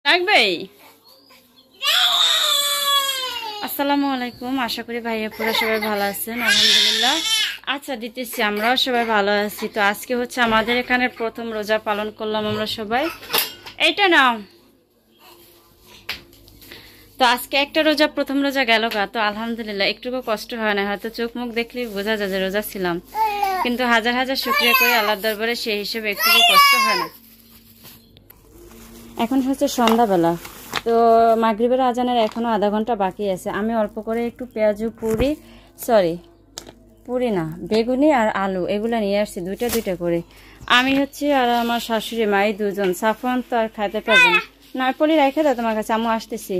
থাকবেই। আসসালামু আলাইকুম, আশা করি ভাইয়া পুরো সবাই ভালো আছেন। আলহামদুলিল্লাহ আচ্ছা দিতেছি, আমরাও সবাই ভালো আছি। তো আজকে হচ্ছে আমাদের এখানে প্রথম রোজা পালন করলাম আমরা সবাই। এইটা নাও। তো আজকে একটা রোজা, প্রথম রোজা গেল গা। তো আলহামদুলিল্লাহ একটুকু কষ্ট হয় না, হয়তো চোখ মুখ দেখলেই বোঝা যায় যে রোজা ছিলাম, কিন্তু হাজার হাজার শুকরিয়া করে আল্লাহর দরবারে সেই হিসেবে একটুকু কষ্ট হয় না। এখন হচ্ছে সন্ধ্যাবেলা, তো মাগরিবের আজানের এখনো আধা ঘন্টা বাকি আছে। আমি অল্প করে একটু পেঁয়াজু পুরি না বেগুনি আর আলু এগুলো নিয়ে আসছি, দুইটা দুইটা করে। আমি হচ্ছে আর আমার শাশুড়ি মাই দুজন, সাফওয়ান তো আর খাইতে পারবে না। নয়পলি রেখে দাও তোমার কাছে, আম্মু আসতেছি,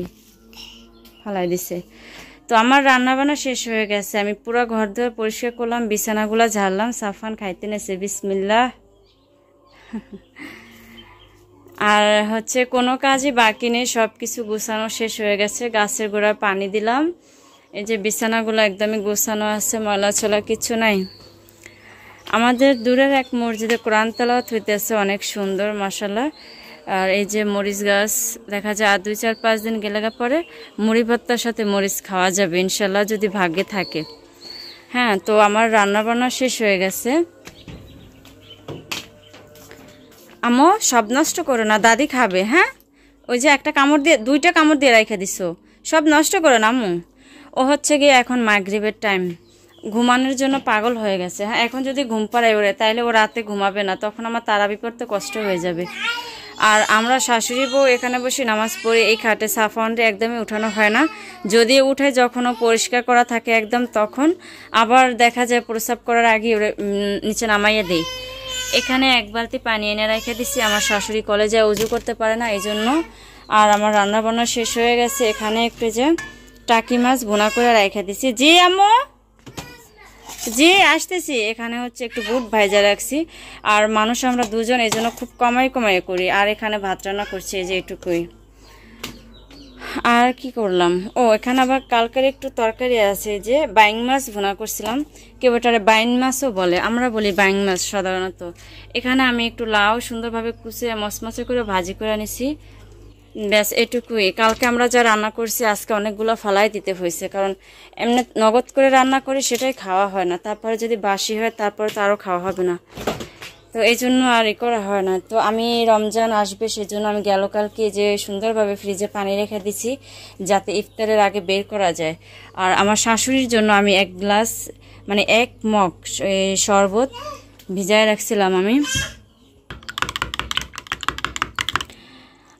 ফালাই দিছে। তো আমার রান্না বান্না শেষ হয়ে গেছে, আমি পুরো ঘর ধরে পরিষ্কার করলাম, বিছানাগুলো ঝাড়লাম, সাফওয়ান খাইতে নেছে। বিসমিল্লাহ। আর হচ্ছে কোনো কাজই বাকি নেই, সব কিছু গুছানো শেষ হয়ে গেছে। গাছের গোড়ায় পানি দিলাম, এই যে বিছানাগুলো একদমই গোছানো আছে, ময়লা ছোলা কিছু নাই। আমাদের দূরের এক মসজিদে কোরআন তেলাওয়াত হইতেছে, অনেক সুন্দর মাশাআল্লাহ। আর এই যে মরিচ গাছ দেখা যায়, আর 2-4-5 দিন গেলে পরে মুড়ি ভর্তার সাথে মরিচ খাওয়া যাবে ইনশাল্লাহ, যদি ভাগ্যে থাকে। হ্যাঁ, তো আমার রান্না বান্না শেষ হয়ে গেছে। আমো সব নষ্ট করো না, দাদি খাবে। হ্যাঁ, ওই যে একটা কামড় দিয়ে, দুইটা কামড় দিয়ে রেখে দিছো, সব নষ্ট করো না আম্মু। ও হচ্ছে গিয়ে এখন মাগরিবের টাইম, ঘুমানোর জন্য পাগল হয়ে গেছে। হ্যাঁ, এখন যদি ঘুম পাড়ায় ওরে, তাইলে ও রাতে ঘুমাবে না, তখন আমার তারাবি পড়তে কষ্ট হয়ে যাবে। আর আমরা শাশুড়ি বউ এখানে বসে নামাজ পড়ি এই খাটে, সাফওয়ানরে একদমই উঠানো হয় না। যদি উঠে যখনও পরিষ্কার করা থাকে একদম, তখন আবার দেখা যায় প্রস্রাব করার আগে ওরে নিচে নামাইয়ে দিই। এখানে এক বালতি পানি এনে রেখে দিছি, আমার শাশুড়ি কলেজে উজু করতে পারে না এই জন্য। আর আমার রান্না বান্না শেষ হয়ে গেছে, এখানে একটু যে টাকি মাছ ভুনা করে রেখে দিছি। জি আম্মু, জি আসতেছি। এখানে হচ্ছে একটু বুট ভাইজা রাখছি, আর মানুষ আমরা দুজন, এই জন্য খুব কমাই করি। আর এখানে ভাত রান্না করছি, এই যে এটুকুই। আর কি করলাম, ও এখানে আবার কালকের একটু তরকারি আছে, যে বাইং মাছ ভুনা করছিলাম। কেউ এটারে বাইন মাছও বলে, আমরা বলি বাইং মাছ সাধারণত। এখানে আমি একটু লাউ সুন্দরভাবে কুচিয়ে মচমচে করে ভাজি করে নিছি, ব্যাস এটুকুই। কালকে আমরা যা রান্না করছি আজকে অনেকগুলো ফালাই দিতে হয়েছে, কারণ এমনি নগদ করে রান্না করি সেটাই খাওয়া হয় না, তারপরে যদি বাসি হয় তারপরে তো আরও খাওয়া হবে না, তো এই জন্য আর করা হয় না। তো আমি রমজান আসবে সেজন্য আমি গেল কালকে যে সুন্দরভাবে ফ্রিজে পানি রেখে দিছি, যাতে ইফতারের আগে বের করা যায়। আর আমার শাশুড়ির জন্য আমি 1 গ্লাস মানে 1 মগ শরবত ভিজায় রাখছিলাম।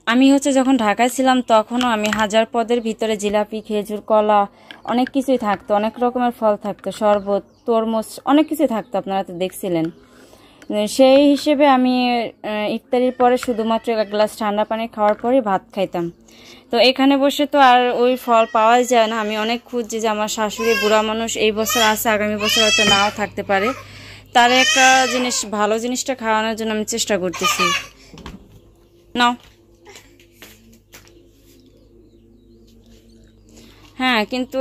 আমি হচ্ছে যখন ঢাকায় ছিলাম তখনও আমি হাজার পদের ভিতরে জিলাপি, খেজুর, কলা অনেক কিছুই থাকতো, অনেক রকমের ফল থাকতো, শরবত, তরমুজ অনেক কিছুই থাকতো, আপনারা তো দেখছিলেন। সেই হিসেবে আমি ইফতারির পরে শুধুমাত্র 1 গ্লাস ঠান্ডা পানি খাওয়ার পরেই ভাত খাইতাম। তো এখানে বসে তো আর ওই ফল পাওয়াই যায় না। আমি অনেক খুঁজছি যে আমার শাশুড়ি বুড়া মানুষ, এই বছর আছে, আগামী বছর হয়তো নাও থাকতে পারে, তার একটা জিনিস, ভালো জিনিসটা খাওয়ানোর জন্য আমি চেষ্টা করতেছি। নাও। হ্যাঁ, কিন্তু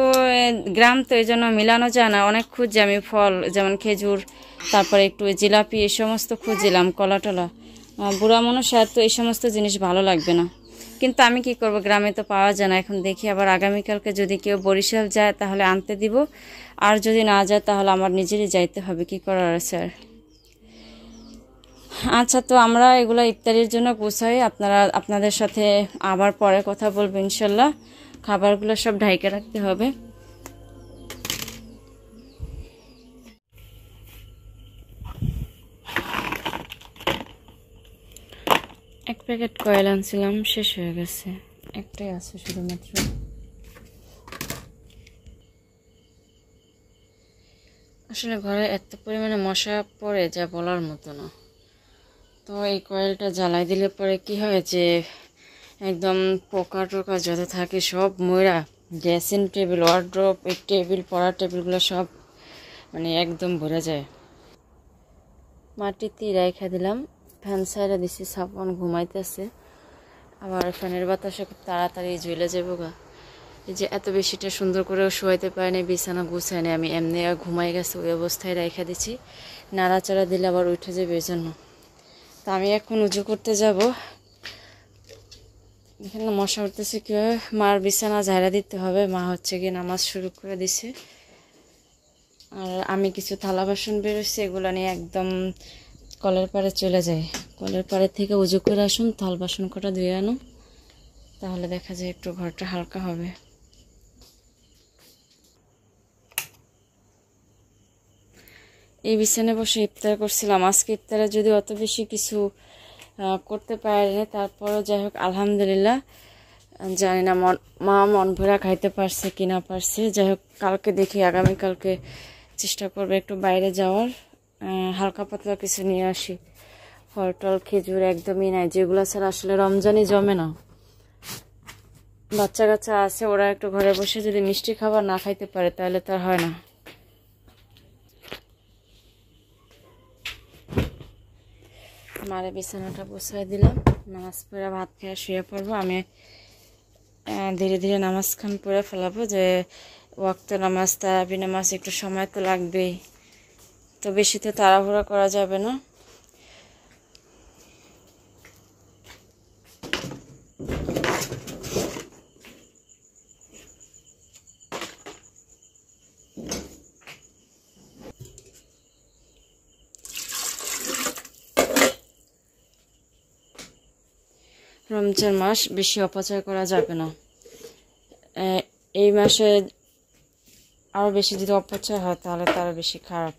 গ্রাম তো এই জন্য মিলানো যায় না, অনেক খুঁজছি আমি ফল, যেমন খেজুর, তারপরে একটু জিলাপি, এই সমস্ত খুঁজছিলাম, কলা টলা। বুড়া মানুষ তো এই সমস্ত জিনিস ভালো লাগবে না, কিন্তু আমি কি করব, গ্রামে তো পাওয়া যায় না। এখন দেখি আবার আগামীকালকে যদি কেউ বরিশাল যায় তাহলে আনতে দিব, আর যদি না যায় তাহলে আমার নিজেরই যাইতে হবে, কি করার আছে আর। আচ্ছা, তো আমরা এগুলো ইফতারির জন্য গুছাই, আপনাদের সাথে আবার পরে কথা বলবো ইনশাল্লাহ। খাবারগুলো সব ঢাইকে রাখতে হবে। এক প্যাকেট কয়েল আনছিলাম, শেষ হয়ে গেছে, একটাই আছে শুধুমাত্র। আসলে ঘরে এত পরিমাণে মশা পড়ে যা বলার মতো না। তো এই কয়েলটা জ্বালাই দিলে পরে কি হয় যে একদম পোকা টোকা যত থাকে সব ময়রা, ড্রেসিং টেবিল, ওয়ার্ড্রোব, এই টেবিল, পড়ার টেবিলগুলো সব মানে একদম ভরে যায়। মাটিতে রেখে দিলাম, ফ্যান সাইডে দিছি, সাফওয়ান ঘুমাইতেছে, আবার ফ্যানের বাতাসে খুব তাড়াতাড়ি জ্বলে যাবো গা। এই যে এত বেশিটা সুন্দর করে শোয়াইতে পারিনি, বিছানা গুছাই নি, আমি এমনি ঘুমাই গেছে, ওই অবস্থায় রেখে দিচ্ছি, নাড়াচাড়া দিলে আবার উঠে যাবে এই জন্য। তা আমি এখন উজু করতে যাব। এখানে মশা উঠতেছে কীভাবে, মার বিছানা ঝাড়া দিতে হবে। মা হচ্ছে গিয়ে নামাজ শুরু করে দিছে, আর আমি কিছু থালা বাসন বেরোচ্ছে, এগুলো নিয়ে একদম কলের পাড়ে চলে যাই। কলের পাড়ে থেকে উজু করে আসুন, থাল বাসন কটা ধুয়ে আনো, তাহলে দেখা যায় একটু ঘরটা হালকা হবে। এই বিছানায় বসে ইফতার করছিলাম। আজকে ইফতারে যদি অত বেশি কিছু করতে পারিনি, তারপরও যাই হোক আলহামদুলিল্লাহ। জানি না মা মন ভরা খাইতে পারছে কি না পারছে। যাই হোক কালকে দেখি, আগামীকালকে চেষ্টা করবে একটু বাইরে যাওয়ার, হালকা পাতলা কিছু নিয়ে আসি। ফল টল খেজুর একদমই নাই, যেগুলো ছাড়া আসলে রমজানই জমে না। বাচ্চা কাচ্চা আছে, ওরা একটু ঘরে বসে যদি মিষ্টি খাবার না খাইতে পারে তাহলে তো আর হয় না। মারে বিছানাটা বসাই দিলাম, নামাজ পড়ে ভাত খেয়ে শুয়ে পড়বো। আমি ধীরে ধীরে নামাজ খান পড়ে ফেলাবো, যে ওয়াক্ত নামাজ তারাবি নামাজ একটু সময় তো লাগবেই, তো বেশি তো তাড়াহুড়া করা যাবে না। রমজান মাস বেশি অপচয় করা যাবে না। এই মাসে আরও বেশি যদি অপচয় হয় তাহলে তো আরও বেশি খারাপ।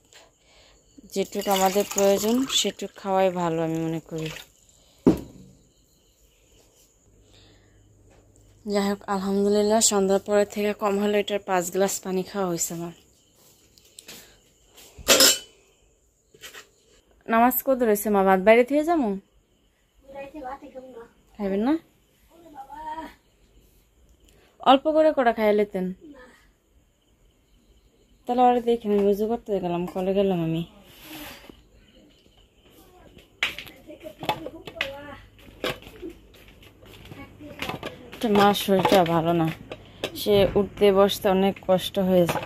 যেটুকু আমাদের প্রয়োজন সেটুকু খাওয়াই ভালো আমি মনে করি। যাই হোক আলহামদুলিল্লাহ, সন্ধ্যার পরে থেকে কম হলে এটার 5 গ্লাস পানি খাওয়া হয়েছে আমার। নামাজ কত রয়েছে মা? ভাত বাইরে থেকে যাবো, খাইবেন না? অল্প করে কটা খাইয়ে লেতেন, তাহলে ওরা দেখে আমি রুজু করতে গেলাম, কলে গেলাম আমি। মার শরীরটা ভালো না, সে উঠতে বসতে অনেক কষ্ট হয়েছে।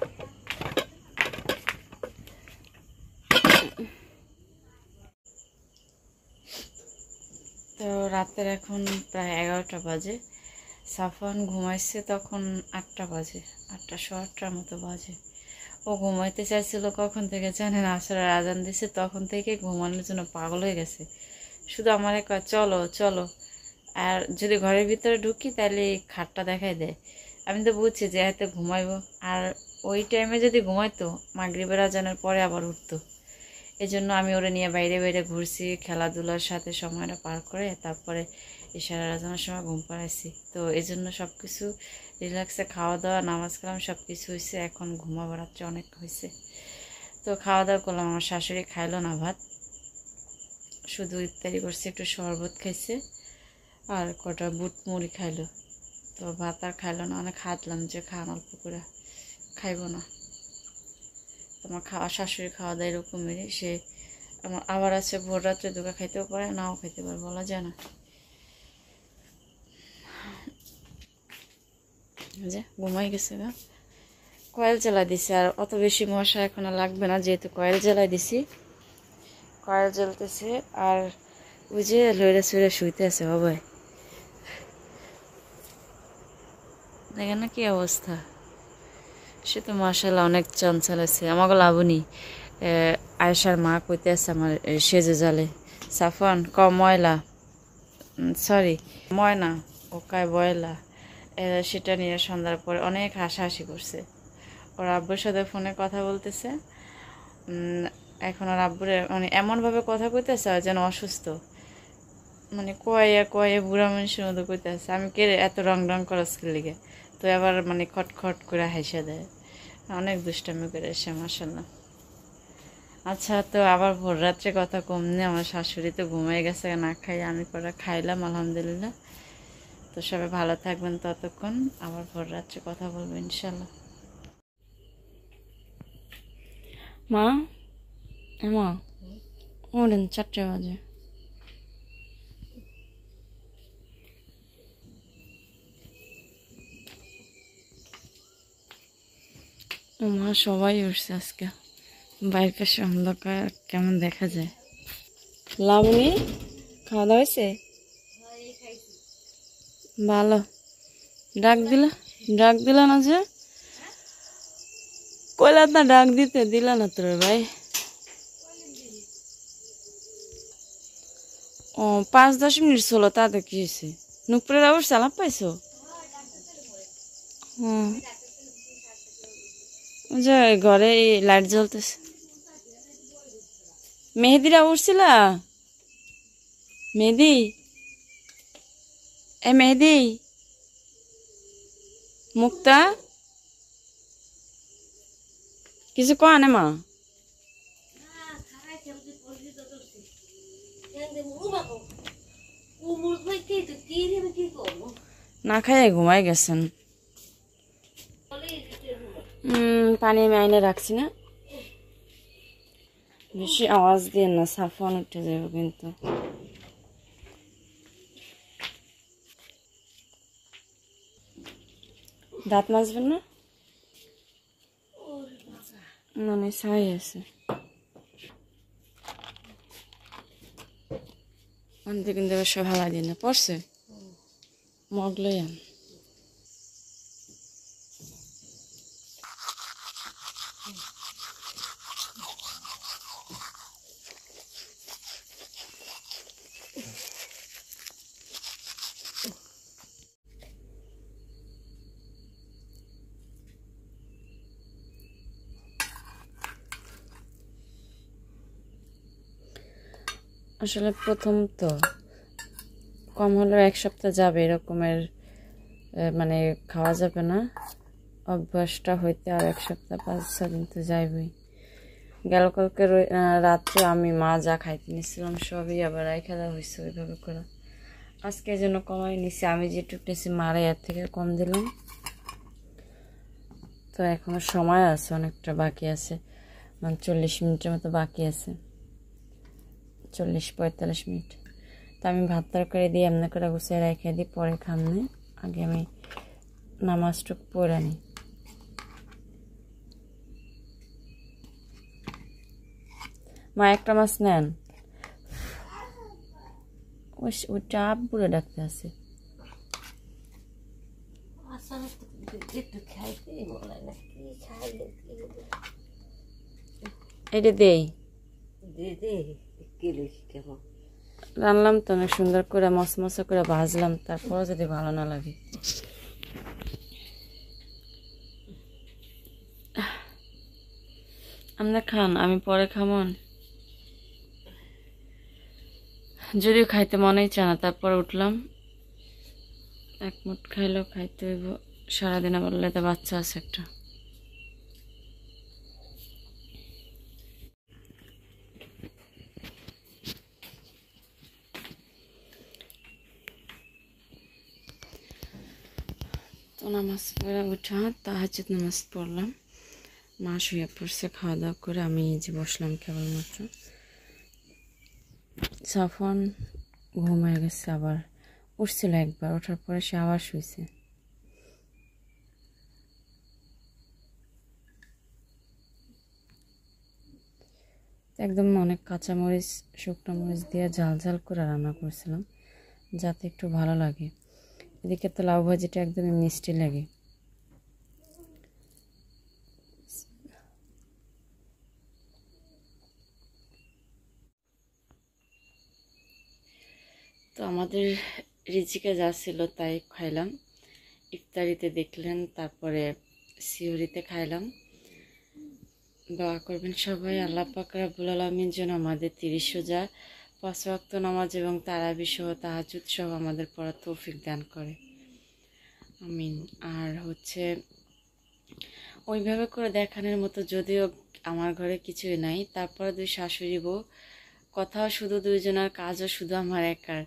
তো রাতের এখন প্রায় 11টা বাজে। সাফওয়ান ঘুমাইছে তখন 8টা বাজে, 8টা সোয়া 8টার মতো বাজে। ও ঘুমাইতে চাইছিল কখন থেকে জানেন, আসরের আজান দিছে তখন থেকে ঘুমানোর জন্য পাগল হয়ে গেছে। শুধু আমারে কয় চলো চলো, আর যদি ঘরের ভিতরে ঢুকি তাহলে খাটটা দেখাই দেয়। আমি তো বুঝছি যে হয়তো ঘুমাইবো, আর ওই টাইমে যদি ঘুমাইতো মাগরিবের আজানের পরে আবার উঠতো। এই জন্য আমি ওরা নিয়ে বাইরে বাইরে ঘুরছি, খেলাধুলার সাথে সময়টা পার করে তারপরে ইশারার আজানের সময় ঘুম পাড়াইছি। তো এই জন্য সব কিছু রিল্যাক্সে খাওয়া দাওয়া নামাজ কালাম সব কিছু হয়েছে, এখন ঘুমাবার রাত্রে অনেক হয়েছে। তো খাওয়া দাওয়া করলাম, আমার শাশুড়ি খাইলো না ভাত, শুধু ইফতারি করছে, একটু শরবত খাইছে আর কটা বুট মুড়ি খাইলো। তো ভাত আর খাইলো না, অনেক হাতলাম যে খান অল্প করে, খাইবো না। তোমার শাশুড়ি খাওয়া দাওয়া এরকমেরই, সে আমার আবার আছে ভোর রাত্রে দুকা খাইতেও পারে নাও খাইতে পারে, বলা যায় না। যে ঘুমাই গেছে গা, কয়েল জ্বালাই দিছি, আর অত বেশি মশা এখন আর লাগবে না যেহেতু কয়েল জ্বালাই দিছি। কয়েল জ্বলতেছে, আর ওই যে লইরে সুইরে শুইতে আছে বাবাই, দেখেন না কি অবস্থা। সে তো মাশাআল্লাহ অনেক চঞ্চল আছে। আমাকে লাবণী আয়েশার মা কইতে আছে আমার সেজে জালে, সাফন ক ময়লা, সরি ময়না ও কায় বয়লা, সেটা নিয়ে সন্ধ্যার পরে অনেক হাসাহাসি করছে। ওর আব্বুর সাথে ফোনে কথা বলতেছে, এখন ওর আব্বুরে মানে এমনভাবে কথা কইতেছে যেন অসুস্থ, মানে কয়ে কয়ে বুড়া মানুষের মতো কইতেছে। আমি কে এত রং রং করা স্কিল লিগে, তো আবার মানে খটখট করে হাসা দেয়, অনেক দুষ্টামি করে এসে মাশাআল্লাহ। আচ্ছা, তো আবার ভোর রাত্রে কথা কম নেই, আমার শাশুড়ি তো ঘুমিয়ে গেছে না খাই, আমি কটা খাইলাম আলহামদুলিল্লাহ। তো সবাই ভালো থাকবেন, ততক্ষণ আবার ভোর রাত্রে কথা বলবো ইনশাল্লাহ। মা মা ওঠেন, 4টে বাজে। মা সবাই উঠছে আজকে, বাইরের পাশে অন্ধকার কেমন দেখা যায়। লাবণী খাওয়া দাওয়া হয়েছে? ভালো ডাক দিলা না যে কইলা না ডাক দিতে দিলা না তোর ভাই ও 5-10 মিনিট চলো তাতে কি হয়েছে নুপুরের আবার চালাপ পাইছো হুম যে ঘরে লাইট জ্বলতেছে মেহেদিরা উঠছিলা মেহেদি মেহেদি মুক্তা কিছু কয় না মা না খাইয়ে ঘুমাই গেছেন পানি আমি আইনে রাখছি না বেশি আওয়াজ দিয়ে না সাফন উঠে যাবে কিন্তু দাঁত মাজবেন না মানে ছাই আছে আনতে কিন্তু সব হালা দিয়ে না পড়ছে মগলই আন আসলে প্রথম তো কম হলেও 1 সপ্তাহ যাবে এরকমের মানে খাওয়া যাবে না অভ্যাসটা হইতে আর 1 সপ্তাহ 5-6 দিন তো যাইবই গেল কালকে রাত্রে আমি মা যা খাইতে নিয়েছিলাম সবই আবার রাইখা দেওয়া হয়েছে ওইভাবে করে আজকে এই জন্য কমাই নিছি আমি যেটুকু নিয়েছি মারে এর থেকে কম দিলাম তো এখনো সময় আছে অনেকটা বাকি আছে মানে 40 মিনিটের মতো বাকি আছে 40-45 মিনিট তো আমি ভাত তরকারি দিয়ে এমনি করে গুছিয়ে রেখে দিই পরে খামনে আগে আমি নামাজটুক পড়ে নিই মা একটা মাছ নেন ওইটা আব্বুরে ডাকতে আছে এটা দেই রান্নাম তো অনেক সুন্দর করে মশমশা করে ভাজলাম তারপর যদি ভালো না লাগে আপনারা খান আমি পরে খামন যদিও খাইতে মনেই চায় না তারপর উঠলাম এক মুঠ খাইলেও খাইতে হইব সারাদিন আবার লেদা বাচ্চা আছে একটা তো নামাজ পড়ে উঠা তাহাজ্জুদ নামাজ পড়লাম মা শুয়ে পড়ছে খাওয়া দাওয়া করে আমি এই যে বসলাম কেবলমাত্র সাফন ঘুমায় গেছে আবার উঠছিল একবার ওঠার পরে সে আবার শুয়েছে একদম অনেক কাঁচামরিচ শুকনো মরিচ দিয়ে ঝাল ঝাল করে রান্না করছিলাম যাতে একটু ভালো লাগে এদিকে তো লাউ ভাজিটা একদমই মিষ্টি লাগে তো আমাদের রিজিকে যা ছিল তাই খাইলাম ইফতারিতে দেখলেন তারপরে সিহরিতে খাইলাম দোয়া করবেন সবাই আল্লাহ পাক রব্বুল আলামিন যেন আমাদের 30 রোজা 5 ওয়াক্ত নামাজ এবং তারাবি সহ তাহাজ্জুদ সহ আমাদের পড়ার তৌফিক দান করে আমিন আর হচ্ছে ওইভাবে করে দেখানোর মতো যদিও আমার ঘরে কিছুই নাই তারপরে 2 শাশুড়ি বউ কথাও শুধু 2 জনের কাজও শুধু আমার একার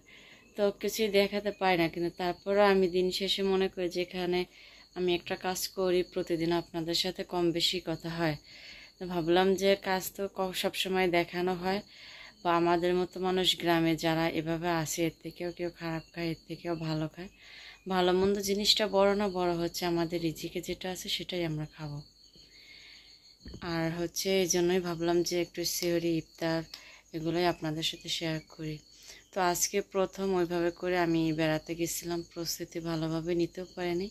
তো কিছুই দেখাতে পারি না কিন্তু তারপরেও আমি দিন শেষে মনে করি যেখানে আমি একটা কাজ করি প্রতিদিন আপনাদের সাথে কম বেশি কথা হয় তো ভাবলাম যে কাজ তো সবসময় দেখানো হয় বা আমাদের মতো মানুষ গ্রামে যারা এভাবে আসে এর থেকেও কেউ খারাপ খায় এর থেকেও ভালো খায় ভালো মন্দ জিনিসটা বড় না বড় হচ্ছে আমাদের রিজিকে যেটা আছে সেটাই আমরা খাবো আর হচ্ছে এই জন্যই ভাবলাম যে একটু সিহরি ইফতার এগুলোই আপনাদের সাথে শেয়ার করি তো তো আজকে প্রথম ওইভাবে করে আমি বেড়াতে গেছিলাম, প্রস্তুতি ভালোভাবে নিতেও পারিনি,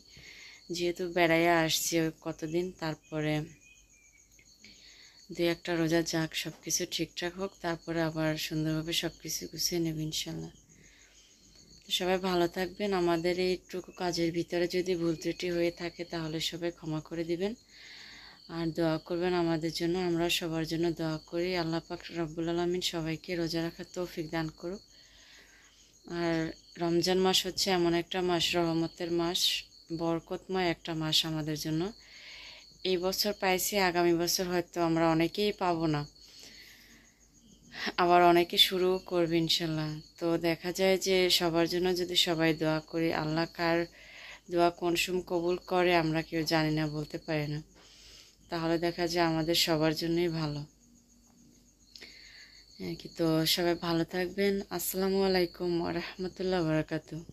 যেহেতু বেড়াইয়া আসছি কতদিন। তারপরে দুই একটা রোজা যাক, সব কিছু ঠিকঠাক হোক, তারপরে আবার সুন্দরভাবে সব কিছু গুছিয়ে নেব ইনশাল্লাহ। সবাই ভালো থাকবেন। আমাদের এইটুকু কাজের ভিতরে যদি ভুল ত্রুটি হয়ে থাকে তাহলে সবাই ক্ষমা করে দিবেন, আর দোয়া করবেন আমাদের জন্য। আমরা সবার জন্য দোয়া করি, আল্লাহ পাক রব্বুল আলামিন সবাইকে রোজা রাখার তৌফিক দান করুক। আর রমজান মাস হচ্ছে এমন একটা মাস, রহমতের মাস, বরকতময় একটা মাস আমাদের জন্য। এই বছর পাইছি, আগামী বছর হয়তো আমরা অনেকেই পাবো না, আবার অনেকে শুরু করবে ইনশাল্লাহ। তো দেখা যায় যে সবার জন্য যদি সবাই দোয়া করি, আল্লাহ কার দোয়া কোন সময় কবুল করে আমরা কেউ জানি না, বলতে পারি না, তাহলে দেখা যায় আমাদের সবার জন্যই ভালো। হ্যাঁ কি, তো সবাই ভালো থাকবেন। আসসালামু আলাইকুম ওয়া রাহমাতুল্লাহি ওয়া বারাকাতুহু।